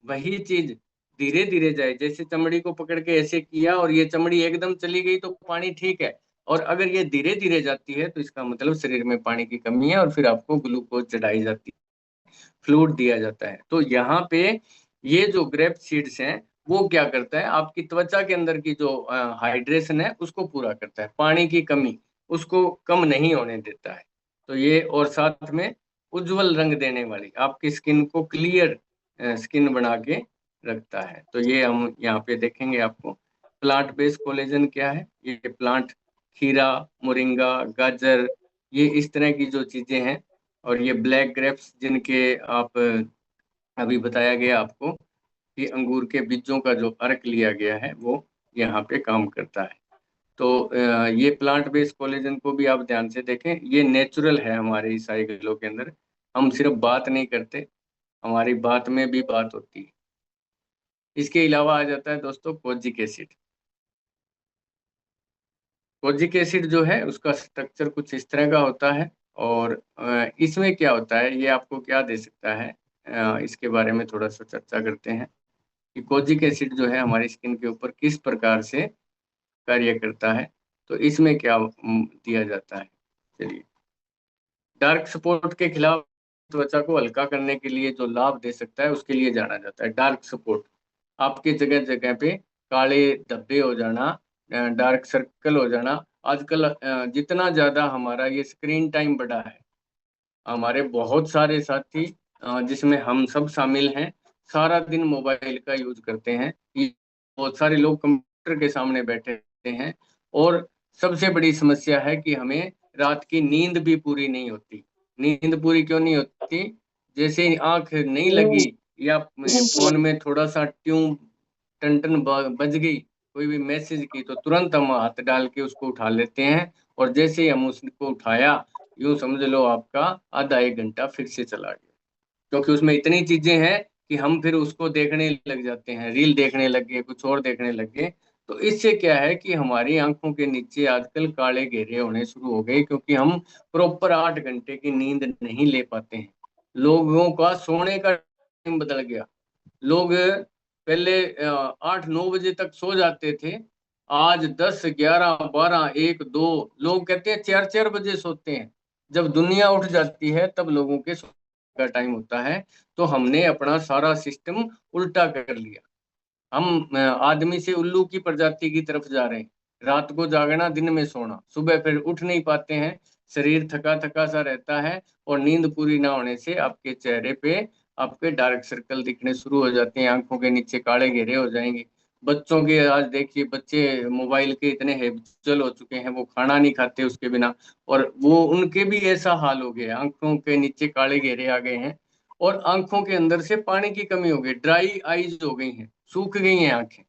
वही चीज धीरे धीरे जाए, जैसे चमड़ी को पकड़ के ऐसे किया और ये चमड़ी एकदम चली गई तो पानी ठीक है, और अगर ये धीरे धीरे जाती है तो इसका मतलब शरीर में पानी की कमी है, और फिर आपको ग्लूकोज चढ़ाई जाती है, फ्लूइड दिया जाता है। तो यहाँ पे ये जो ग्रेप सीड्स हैं, वो क्या करता है, आपकी त्वचा के अंदर की जो हाइड्रेशन है उसको पूरा करता है, पानी की कमी उसको कम नहीं होने देता है। तो ये, और साथ में उज्जवल रंग देने वाली, आपकी स्किन को क्लियर स्किन बना के रखता है। तो ये हम यहाँ पे देखेंगे आपको। प्लांट बेस्ड कोलेजन क्या है, ये प्लांट, खीरा, मोरिंगा, गाजर, ये इस तरह की जो चीजें हैं, और ये ब्लैक ग्रेप्स जिनके आप अभी बताया गया आपको कि अंगूर के बीजों का जो अर्क लिया गया है वो यहाँ पे काम करता है। तो ये प्लांट बेस्ड कोलेजन को भी आप ध्यान से देखें, ये नेचुरल है हमारे ईसाई घरों के अंदर। हम सिर्फ बात नहीं करते, हमारी बात में भी बात होती है। इसके अलावा आ जाता है दोस्तों कोजिक एसिड। कोजिक एसिड जो है उसका स्ट्रक्चर कुछ इस तरह का होता है, और इसमें क्या होता है, ये आपको क्या दे सकता है, इसके बारे में थोड़ा सा चर्चा करते हैं कि कोजिक एसिड जो है हमारी स्किन के ऊपर किस प्रकार से कार्य करता है। तो इसमें क्या दिया जाता है, चलिए। डार्क स्पॉट के खिलाफ त्वचा को हल्का करने के लिए जो लाभ दे सकता है उसके लिए जाना जाता है डार्क स्पॉट। आपके जगह जगह पे काले धब्बे हो जाना, डार्क सर्कल हो जाना। आजकल जितना ज्यादा हमारा ये स्क्रीन टाइम बढ़ा है, हमारे बहुत सारे साथी जिसमें हम सब शामिल हैं, सारा दिन मोबाइल का यूज करते हैं। ये बहुत सारे लोग कंप्यूटर के सामने बैठे रहते हैं, और सबसे बड़ी समस्या है कि हमें रात की नींद भी पूरी नहीं होती। नींद पूरी क्यों नहीं होती, जैसे ही आंख नहीं लगी या फोन में थोड़ा सा ट्यून टन टन बज गई, कोई भी मैसेज की, तो तुरंत हम हाथ डाल के उसको उठा लेते हैं, और जैसे ही हम उसको उठाया, यूं समझ लो आपका आधा 1 घंटा फिर से चला गया। क्योंकि उसमें इतनी चीजें हैं कि हम फिर उसको देखने लग जाते हैं, रील देखने लग गए, कुछ और देखने लग गए। तो इससे क्या है कि हमारी आंखों के नीचे आजकल काले घेरे होने शुरू हो गए, क्योंकि हम प्रॉपर 8 घंटे की नींद नहीं ले पाते हैं। लोगों का सोने का टाइम बदल गया। लोग पहले 8-9 बजे तक सो जाते थे, आज 10, 11, 12, 1, 2, लोग कहते हैं 4-4 बजे सोते हैं। जब दुनिया उठ जाती है तब लोगों के सोने का टाइम होता है। तो हमने अपना सारा सिस्टम उल्टा कर लिया। हम आदमी से उल्लू की प्रजाति की तरफ जा रहे हैं, रात को जागना दिन में सोना, सुबह फिर उठ नहीं पाते हैं। शरीर थका थका सा रहता है, और नींद पूरी ना होने से आपके चेहरे पे आपके डार्क सर्कल दिखने शुरू हो जाते हैं, आंखों के नीचे काले घेरे हो जाएंगे। बच्चों के आज देखिए, बच्चे मोबाइल के इतने हैबिचुअल हो चुके हैं, वो खाना नहीं खाते उसके बिना, और वो उनके भी ऐसा हाल हो गया, आंखों के नीचे काले घेरे आ गए हैं, और आंखों के अंदर से पानी की कमी हो गई, ड्राई आईज हो गई हैं, सूख गई हैं आंखें।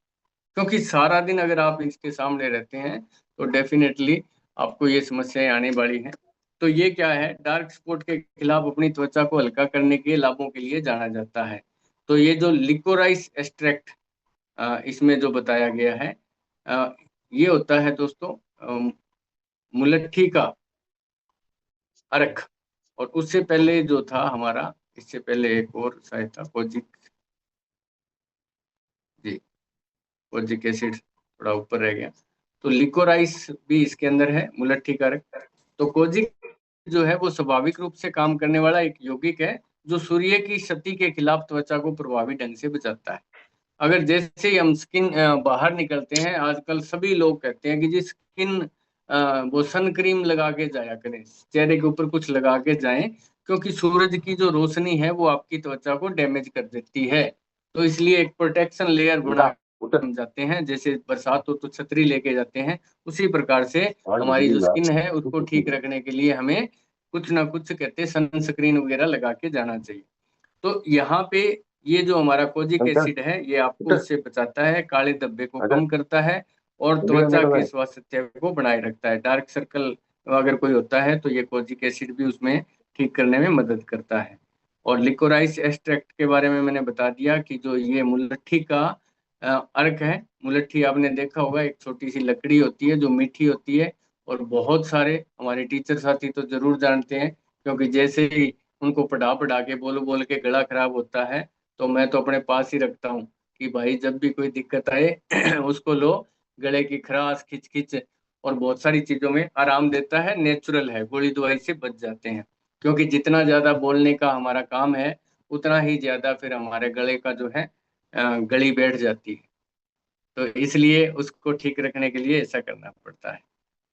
क्योंकि सारा दिन अगर आप इसके सामने रहते हैं तो डेफिनेटली आपको ये समस्याएं आने वाली हैं। तो ये क्या है, डार्क स्पॉट के खिलाफ अपनी त्वचा को हल्का करने के लाभों के लिए जाना जाता है। तो ये जो लिकोराइस एक्सट्रैक्ट इसमें जो बताया गया है, अ, ये होता है दोस्तों मुलट्ठी का अर्क। और उससे पहले जो था हमारा, इससे पहले एक और शायद था कोजिक, जी, कोजिक एसिड थोड़ा ऊपर रह गया। तो लिकोराइस भी इसके अंदर है, मुलट्ठी का अर्क। तो कोजिक जो है वो स्वाभाविक रूप से काम करने वाला एक यौगिक है, जो सूर्य की क्षति के खिलाफ त्वचा को प्रभावी ढंग से बचाता है। अगर जैसे ही हम स्किन बाहर निकलते हैं, आजकल सभी लोग कहते हैं कि जी स्किन वो सन क्रीम लगा के जाया करें, चेहरे के ऊपर कुछ लगा के जाएं, क्योंकि सूरज की जो रोशनी है वो आपकी त्वचा को डैमेज कर देती है। तो इसलिए एक प्रोटेक्शन लेयर बना उल्टा उल्टा हम जाते हैं, जैसे बरसात हो तो छतरी लेके जाते हैं, उसी प्रकार से आवाज नहीं हमारी सुन जो रही यार। स्किन है उसको ठीक रखने के लिए हमें कुछ ना कुछ कहते हैं सनस्क्रीन वगैरह लगा के जाना चाहिए। तो यहाँ पे ये जो हमारा कोजिक अंकल एसिड है, ये आपको उल्टा उससे बचाता है, काले धब्बे को अगर कम करता है, और हिंदी में त्वचा निकल के रहा है। स्वास्थ्य को बनाए रखता है। डार्क सर्कल अगर कोई होता है तो ये कोजिक एसिड भी उसमें ठीक करने में मदद करता है। और लिकोराइस एक्सट्रैक्ट के बारे में मैंने बता दिया कि जो ये मुलट्ठी का अर्क है। मुलट्ठी आपने देखा होगा, एक छोटी सी लकड़ी होती है जो मीठी होती है, और बहुत सारे हमारे टीचर साथी तो जरूर जानते हैं, क्योंकि जैसे ही उनको पढ़ा पढ़ा के बोल बोल के गला खराब होता है, तो मैं तो अपने पास ही रखता हूँ कि भाई जब भी कोई दिक्कत आए उसको लो। गले की खराश, खिच खिच और बहुत सारी चीजों में आराम देता है, नेचुरल है, गोली दवाई से बच जाते हैं। क्योंकि जितना ज्यादा बोलने का हमारा काम है, उतना ही ज्यादा फिर हमारे गले का जो है गली बैठ जाती है। तो इसलिए उसको ठीक रखने के लिए ऐसा करना पड़ता है।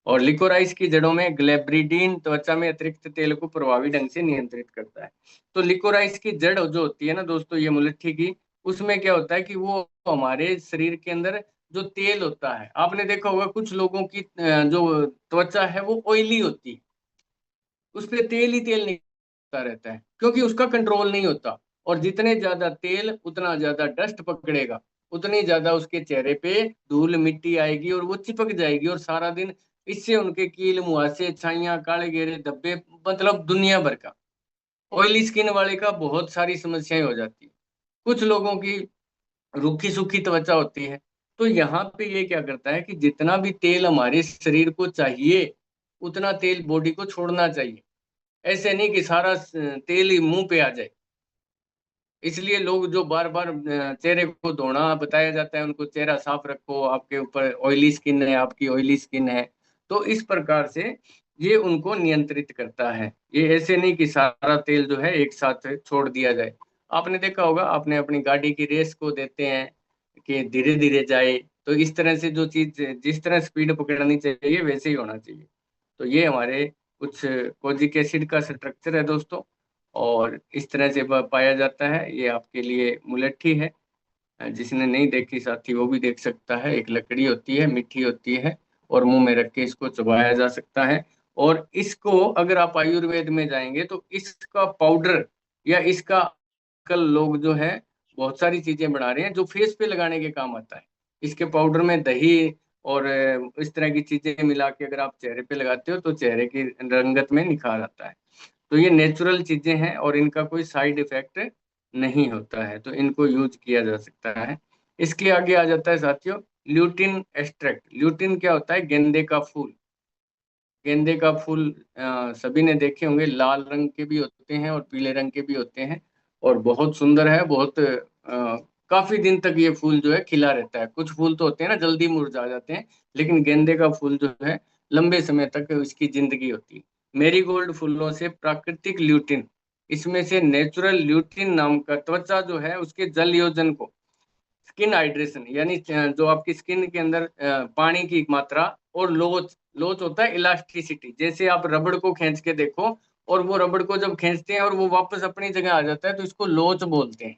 और लिकोराइस की जड़ों में ग्लेब्रिडीन त्वचा में अतिरिक्त तेल को प्रभावी ढंग से नियंत्रित करता है। तो लिकोराइस की जड़ जो होती है ना दोस्तों, ये मुलट्ठी की, उसमें क्या होता है कि वो हमारे शरीर के अंदर जो तेल होता है, आपने देखा होगा कुछ लोगों की जो त्वचा है वो ऑयली होती है, उस पर तेल ही तेल निकलता रहता है, क्योंकि उसका कंट्रोल नहीं होता। और जितने ज्यादा तेल उतना ज्यादा डस्ट पकड़ेगा, उतनी ज्यादा उसके चेहरे पे धूल मिट्टी आएगी और वो चिपक जाएगी, और सारा दिन इससे उनके कील मुहासे छाइयां काले घेरे धब्बे, मतलब दुनिया भर का। ऑयली स्किन वाले का बहुत सारी समस्याएं हो जाती है। कुछ लोगों की रूखी सूखी त्वचा होती है। तो यहाँ पे ये क्या करता है कि जितना भी तेल हमारे शरीर को चाहिए, उतना तेल बॉडी को छोड़ना चाहिए। ऐसे नहीं कि सारा तेल ही मुंह पे आ जाए। इसलिए लोग जो बार बार चेहरे को धोना बताया जाता है, उनको चेहरा साफ रखो, आपके ऊपर ऑयली स्किन है, आपकी ऑयली स्किन है। तो इस प्रकार से ये उनको नियंत्रित करता है। ये ऐसे नहीं कि सारा तेल जो है एक साथ छोड़ दिया जाए। आपने देखा होगा, आपने अपनी गाड़ी की रेस को देते हैं कि धीरे धीरे जाए, तो इस तरह से जो चीज जिस तरह स्पीड पकड़नी चाहिए वैसे ही होना चाहिए। तो ये हमारे कुछ कोजिक एसिड का स्ट्रक्चर है दोस्तों, और इस तरह से पाया जाता है। ये आपके लिए मुलट्ठी है, जिसने नहीं देखी साथी वो भी देख सकता है। एक लकड़ी होती है, मीठी होती है, और मुंह में रख के इसको चबाया जा सकता है। और इसको अगर आप आयुर्वेद में जाएंगे तो इसका पाउडर या इसका, कल लोग जो है बहुत सारी चीजें बना रहे हैं जो फेस पे लगाने के काम आता है। इसके पाउडर में दही और इस तरह की चीजें मिला के अगर आप चेहरे पे लगाते हो तो चेहरे की रंगत में निखार आता है। तो ये नेचुरल चीजें हैं और इनका कोई साइड इफेक्ट नहीं होता है, तो इनको यूज किया जा सकता है। इसके आगे आ जाता है साथियों ल्यूटिन एक्सट्रैक्ट। ल्यूटिन क्या होता है? गेंदे का फूल। गेंदे का फूल सभी ने देखे होंगे, लाल रंग के भी होते हैं और पीले रंग के भी होते हैं, और बहुत सुंदर है। बहुत काफी दिन तक ये फूल जो है खिला रहता है। कुछ फूल तो होते हैं ना जल्दी मुरझा जाते हैं, लेकिन गेंदे का फूल जो है लंबे समय तक इसकी जिंदगी होती है। मेरीगोल्ड फूलों से प्राकृतिक ल्यूटिन, इसमें से नेचुरल ल्यूटिन नाम का त्वचा जो है उसके जल योजन को स्किन हाइड्रेशन, यानी जो आपकी स्किन के अंदर पानी की मात्रा, और लोच, लोच होता है इलास्टिसिटी। जैसे आप रबड़ को खींच के देखो, और वो रबड़ को जब खींचते हैं और वो वापस अपनी जगह आ जाता है, तो इसको लोच बोलते हैं।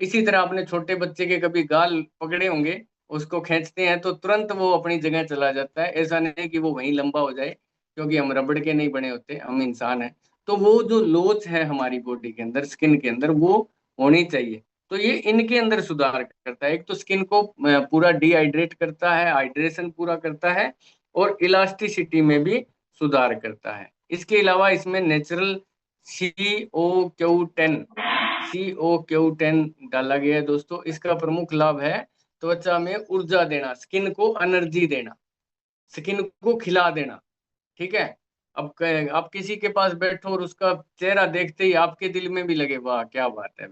इसी तरह आपने छोटे बच्चे के कभी गाल पकड़े होंगे, उसको खींचते हैं तो तुरंत वो अपनी जगह चला जाता है। ऐसा नहीं कि वो वहीं लंबा हो जाए, क्योंकि हम रबड़ के नहीं बने होते, हम इंसान हैं। तो वो जो लोच है हमारी बॉडी के अंदर, स्किन के अंदर, वो होनी चाहिए। तो ये इनके अंदर सुधार करता है। एक तो स्किन को पूरा डिहाइड्रेट करता है, हाइड्रेशन पूरा करता है, और इलास्टिसिटी में भी सुधार करता है। इसके अलावा इसमें natural CO Q10 CO Q10 डाला गया है दोस्तों। इसका प्रमुख लाभ है त्वचा में ऊर्जा देना, स्किन को एनर्जी देना, स्किन को खिला देना। ठीक है। अब आप किसी के पास बैठो और उसका चेहरा देखते ही आपके दिल में भी लगे, वाह क्या बात है,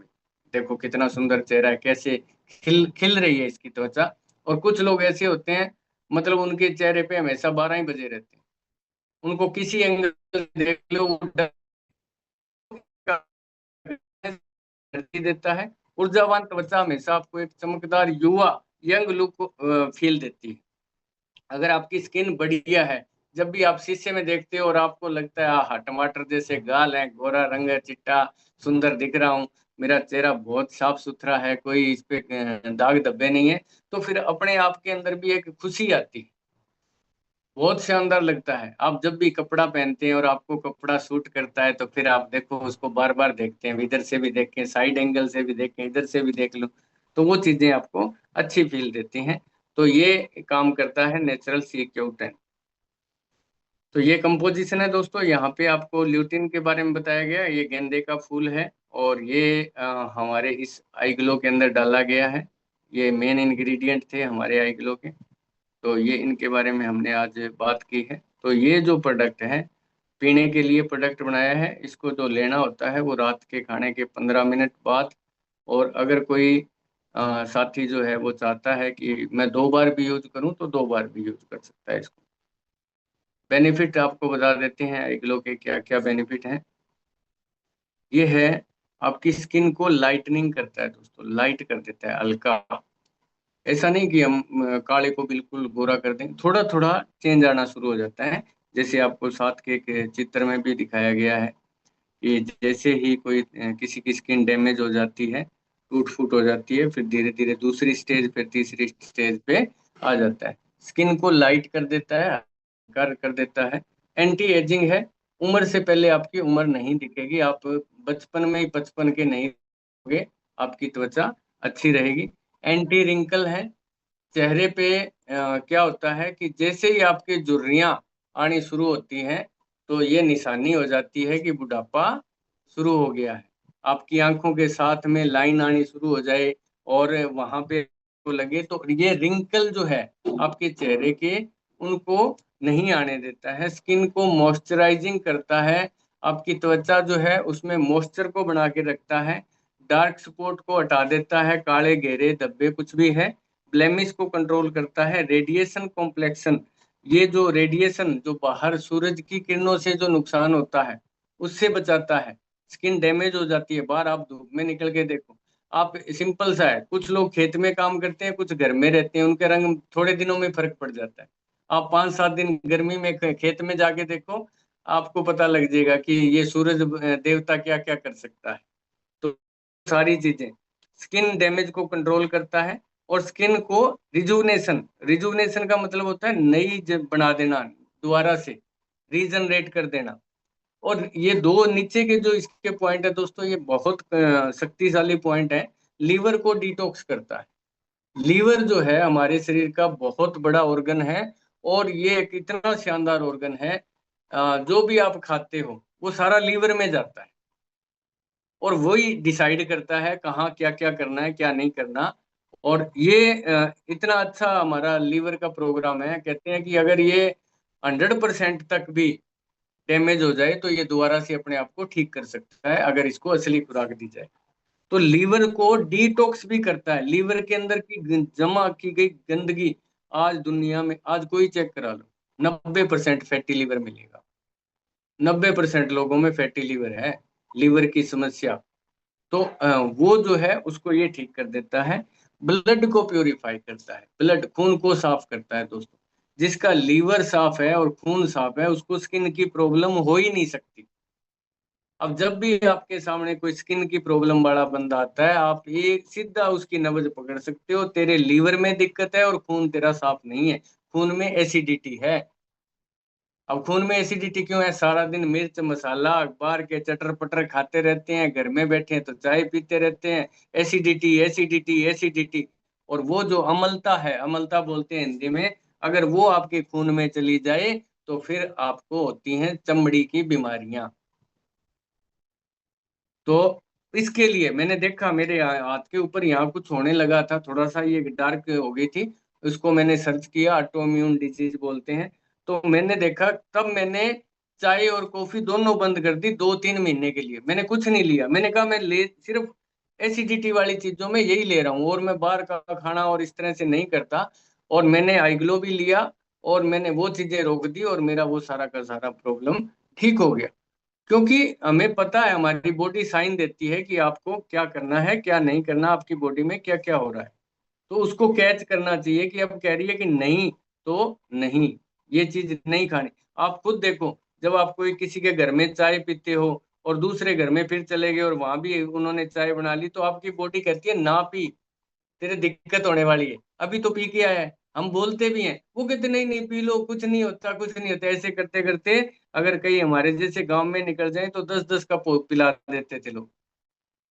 देखो कितना सुंदर चेहरा है, कैसे खिल खिल रही है इसकी त्वचा। और कुछ लोग ऐसे होते हैं, मतलब उनके चेहरे पे हमेशा 12 ही बजे रहते हैं, उनको किसी एंगल देख लो वो एनर्जी देता है। ऊर्जावान त्वचा हमेशा आपको एक चमकदार युवा, यंग लुक फील देती है। अगर आपकी स्किन बढ़िया है, जब भी आप शीशे में देखते हो और आपको लगता है आहा टमाटर जैसे गाल है, गोरा रंग है, चिट्टा सुंदर दिख रहा हूँ, मेरा चेहरा बहुत साफ सुथरा है, कोई इस पे दाग धब्बे नहीं है, तो फिर अपने आप के अंदर भी एक खुशी आती है, बहुत शानदार लगता है। आप जब भी कपड़ा पहनते हैं और आपको कपड़ा सूट करता है, तो फिर आप देखो उसको बार बार देखते हैं, इधर से भी देखें, साइड एंगल से भी देखें, इधर से भी देख लो, तो वो चीजें आपको अच्छी फील देती हैं। तो ये काम करता है नेचुरल CQ10। तो ये कंपोजिशन है दोस्तों। यहाँ पे आपको ल्यूटिन के बारे में बताया गया, ये गेंदे का फूल है, और ये हमारे इस आई ग्लो के अंदर डाला गया है। ये मेन इंग्रेडिएंट थे हमारे आई ग्लो के। तो ये इनके बारे में हमने आज बात की है। तो ये जो प्रोडक्ट है, पीने के लिए प्रोडक्ट बनाया है, इसको जो लेना होता है वो रात के खाने के 15 मिनट बाद। और अगर कोई साथी जो है वो चाहता है कि मैं 2 बार भी यूज करूं, तो 2 बार भी यूज कर सकता है इसको। बेनिफिट आपको बता देते हैं एग्लो के क्या क्या बेनिफिट हैं। ये है, आपकी स्किन को लाइटनिंग करता है दोस्तों, लाइट कर देता है, हल्का। ऐसा नहीं कि हम काले को बिल्कुल गोरा कर दें, थोड़ा थोड़ा चेंज आना शुरू हो जाता है। जैसे आपको साथ के चित्र में भी दिखाया गया है कि जैसे ही कोई किसी की स्किन डैमेज हो जाती है, टूट फूट हो जाती है, फिर धीरे धीरे दूसरी स्टेज, फिर तीसरी स्टेज पे आ जाता है। स्किन को लाइट कर देता है, कर देता है। एंटी एजिंग है, उम्र से पहले आपकी उम्र नहीं दिखेगी, आप बचपन में ही 55 के नहीं होगे, आपकी त्वचा अच्छी रहेगी। एंटी रिंकल है, चेहरे पे क्या होता है कि जैसे ही आपके झुर्रियां आनी शुरू होती हैं, तो ये निशानी हो जाती है कि बुढ़ापा शुरू हो गया है। आपकी आंखों के साथ में लाइन आनी शुरू हो जाए, और वहां पे तो लगे, तो ये रिंकल जो है आपके चेहरे के, उनको नहीं आने देता है। स्किन को मॉइस्चराइजिंग करता है, आपकी त्वचा जो है उसमें मॉइस्चर को बना के रखता है, डार्क स्पॉट को हटा देता है, काले घेरे धब्बे कुछ भी है, ब्लेमिश को कंट्रोल करता है। रेडिएशन कॉम्प्लेक्शन, ये जो रेडिएशन जो बाहर सूरज की किरणों से जो नुकसान होता है, उससे बचाता है। स्किन डैमेज हो जाती है, बाहर आप धूप में निकल के देखो, आप सिंपल सा है, कुछ लोग खेत में काम करते हैं, कुछ घर में रहते हैं, उनके रंग थोड़े दिनों में फर्क पड़ जाता है। आप 5-7 दिन गर्मी में खेत में जाके देखो, आपको पता लग जाएगा कि ये सूरज देवता क्या क्या कर सकता है। तो सारी चीजें, स्किन डैमेज को कंट्रोल करता है, और स्किन को रिजुवनेशन, रिजुवनेशन का मतलब होता है नई बना देना, दोबारा से रीजनरेट कर देना। और ये दो नीचे के जो इसके पॉइंट है दोस्तों, ये बहुत शक्तिशाली पॉइंट है। लीवर को डिटॉक्स करता है। लीवर जो है हमारे शरीर का बहुत बड़ा ऑर्गन है, और ये एक इतना शानदार ऑर्गन है, जो भी आप खाते हो वो सारा लीवर में जाता है, और वही डिसाइड करता है कहाँ क्या क्या करना है, क्या नहीं करना। और ये इतना अच्छा हमारा लीवर का प्रोग्राम है, कहते हैं कि अगर ये 100% तक भी डैमेज हो जाए, तो ये दोबारा से अपने आप को ठीक कर सकता है, अगर इसको असली खुराक दी जाए। तो लीवर को डिटॉक्स भी करता है, लीवर के अंदर की जमा की गई गंदगी, आज दुनिया में आज कोई चेक करा लो, 90% फैटी लीवर मिलेगा। 90% लोगों में फैटी लीवर है, लीवर की समस्या। तो वो जो है उसको ये ठीक कर देता है। ब्लड को प्यूरिफाई करता है, ब्लड खून को साफ करता है दोस्तों। जिसका लीवर साफ है और खून साफ है उसको स्किन की प्रॉब्लम हो ही नहीं सकती। अब जब भी आपके सामने कोई स्किन की प्रॉब्लम वाला बंदा आता है, आप एक सीधा उसकी नब्ज पकड़ सकते हो, तेरे लीवर में दिक्कत है और खून तेरा साफ नहीं है, खून में एसिडिटी है। अब खून में एसिडिटी क्यों है? सारा दिन मिर्च मसाला अखबार के चटर पटर खाते रहते हैं, घर में बैठे हैं तो चाय पीते रहते हैं, एसिडिटी एसिडिटी एसिडिटी। और वो जो अम्लता है, अम्लता बोलते हैं हिंदी में, अगर वो आपके खून में चली जाए तो फिर आपको होती हैं चमड़ी की बीमारियां। तो इसके लिए मैंने देखा मेरे हाथ के ऊपर यहाँ कुछ होने लगा था, थोड़ा सा ये डार्क हो गई थी। उसको मैंने सर्च किया, ऑटोइम्यून डिजीज बोलते हैं। तो मैंने देखा, तब मैंने चाय और कॉफी दोनों बंद कर दी 2-3 महीने के लिए। मैंने कुछ नहीं लिया, मैंने कहा मैं ले सिर्फ एसिडिटी वाली चीजों में यही ले रहा हूँ और मैं बाहर का खाना और इस तरह से नहीं करता। और मैंने आईग्लो भी लिया और मैंने वो चीजें रोक दी और मेरा वो सारा का सारा प्रॉब्लम ठीक हो गया। क्योंकि हमें पता है, हमारी बॉडी साइन देती है कि आपको क्या करना है क्या नहीं करना, आपकी बॉडी में क्या क्या हो रहा है। तो उसको कैच करना चाहिए कि अब कह रही है कि नहीं तो नहीं, ये चीज नहीं खानी। आप खुद देखो, जब आप कोई किसी के घर में चाय पीते हो और दूसरे घर में फिर चले गए और वहां भी उन्होंने चाय बना ली, तो आपकी बॉडी कहती है ना पी, तेरे दिक्कत होने वाली है, अभी तो पी के आया है। हम बोलते भी हैं, वो कहते नहीं नहीं पी लो, कुछ नहीं होता कुछ नहीं होता। ऐसे करते करते अगर कहीं हमारे जैसे गांव में निकल जाए तो 10-10 कप पिला देते थे लोग।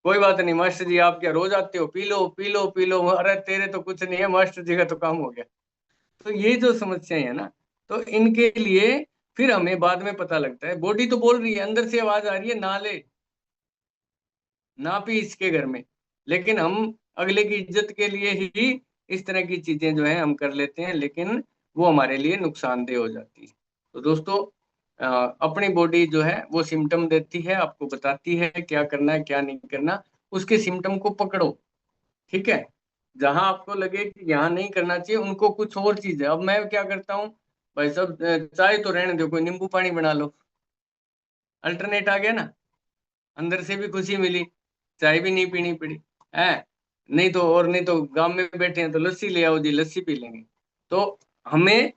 कोई बात नहीं मास्टर जी, आप क्या रोज आते हो, P low P low P low, अरे तेरे तो कुछ नहीं है, मास्टर जी का तो काम हो गया। तो ये जो समस्याएं है ना, तो इनके लिए फिर हमें बाद में पता लगता है, बॉडी तो बोल रही है, अंदर से आवाज आ रही है ना ले ना भी इसके घर में, लेकिन हम अगले की इज्जत के लिए ही इस तरह की चीजें जो है हम कर लेते हैं, लेकिन वो हमारे लिए नुकसानदेह हो जाती है। तो दोस्तों, अपनी बॉडी जो है वो सिम्टम देती है, आपको बताती है क्या करना है क्या नहीं करना। उसके सिम्टम को पकड़ो, ठीक है। जहां आपको लगे कि यहाँ नहीं करना चाहिए, उनको कुछ और चीज है। अब मैं क्या करता हूँ, भाई साहब चाय तो रहने दो, कोई नींबू पानी बना लो, अल्टरनेट आ गया ना, अंदर से भी खुशी मिली, चाय भी नहीं पीनी पड़ी है। नहीं तो, और नहीं तो गांव में बैठे हैं तो लस्सी ले आओ जी, लस्सी पी लेंगे। तो हमें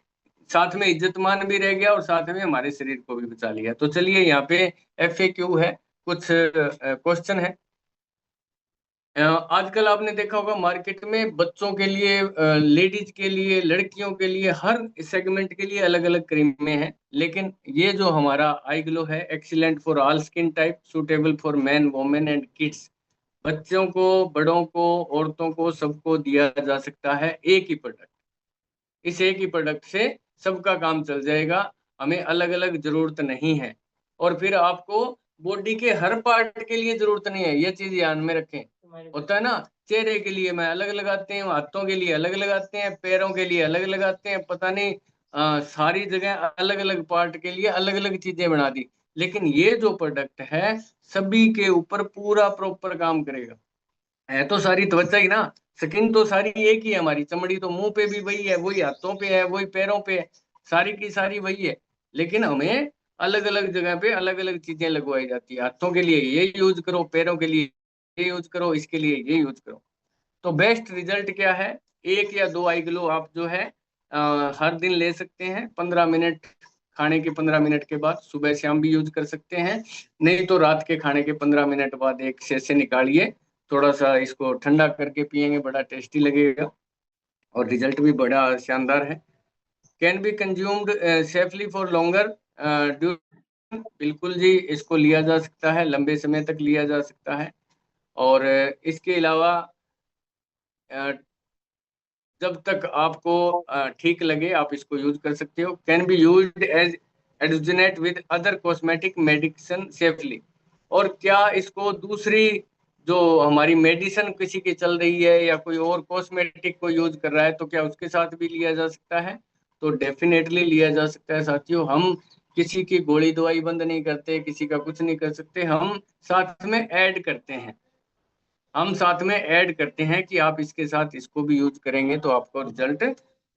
साथ में इज्जतमान भी रह गया और साथ में हमारे शरीर को भी बचा लिया। तो चलिए यहाँ पे FAQ है, कुछ क्वेश्चन है। आजकल आपने देखा होगा मार्केट में बच्चों के लिए, लेडीज के लिए, लड़कियों के लिए, हर सेगमेंट के लिए अलग अलग क्रीमें हैं। लेकिन ये जो हमारा आई ग्लो है, excellent for all skin type, suitable for man women and kids. बच्चों को, बड़ों को, औरतों को, सबको दिया जा सकता है एक ही प्रोडक्ट। इस एक ही प्रोडक्ट से सबका काम चल जाएगा, हमें अलग अलग जरूरत नहीं है। और फिर आपको बॉडी के हर पार्ट के लिए जरूरत नहीं है, ये चीज ध्यान में रखें। होता है ना, चेहरे के लिए मैं अलग लगाते हैं, हाथों के लिए अलग लगाते हैं, पैरों के लिए अलग लगाते हैं, पता नहीं सारी जगह अलग अलग पार्ट के लिए अलग अलग चीजें बना दी। लेकिन ये जो प्रोडक्ट है सभी के ऊपर पूरा प्रॉपर काम करेगा। है तो सारी त्वचा ही ना, स्किन तो सारी एक ही है हमारी, चमड़ी तो मुंह पे भी वही है, वही हाथों पे है, वही पैरों पे है, सारी की सारी वही है। लेकिन हमें अलग अलग जगह पे अलग अलग चीजें लगवाई जाती है, हाथों के लिए ये यूज करो, पैरों के लिए ये यूज करो, इसके लिए ये यूज करो। तो बेस्ट रिजल्ट क्या है? 1 या 2 आई ग्लो आप जो है हर दिन ले सकते हैं, 15 मिनट, खाने के 15 मिनट के बाद, सुबह शाम भी यूज कर सकते हैं। नहीं तो रात के खाने के 15 मिनट बाद एक से निकालिए, थोड़ा सा इसको ठंडा करके पियेंगे, बड़ा टेस्टी लगेगा और रिजल्ट भी बड़ा शानदार है। Can be consumed safely for longer बिल्कुल जी, इसको लिया जा सकता है, लंबे समय तक लिया जा सकता है। और इसके अलावा जब तक आपको ठीक लगे आप इसको यूज कर सकते हो। Can be used as adjuvant with other cosmetic medicine safely. और क्या इसको दूसरी जो हमारी मेडिसिन किसी की चल रही है या कोई और कॉस्मेटिक को यूज कर रहा है, तो क्या उसके साथ भी लिया जा सकता है? तो डेफिनेटली लिया जा सकता है साथियों। हम किसी की गोली दवाई बंद नहीं करते, किसी का कुछ नहीं कर सकते, हम साथ में ऐड करते हैं। हम साथ में ऐड करते हैं कि आप इसके साथ इसको भी यूज करेंगे तो आपको रिजल्ट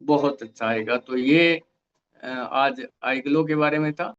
बहुत अच्छा आएगा। तो ये आज आईग्लो के बारे में था।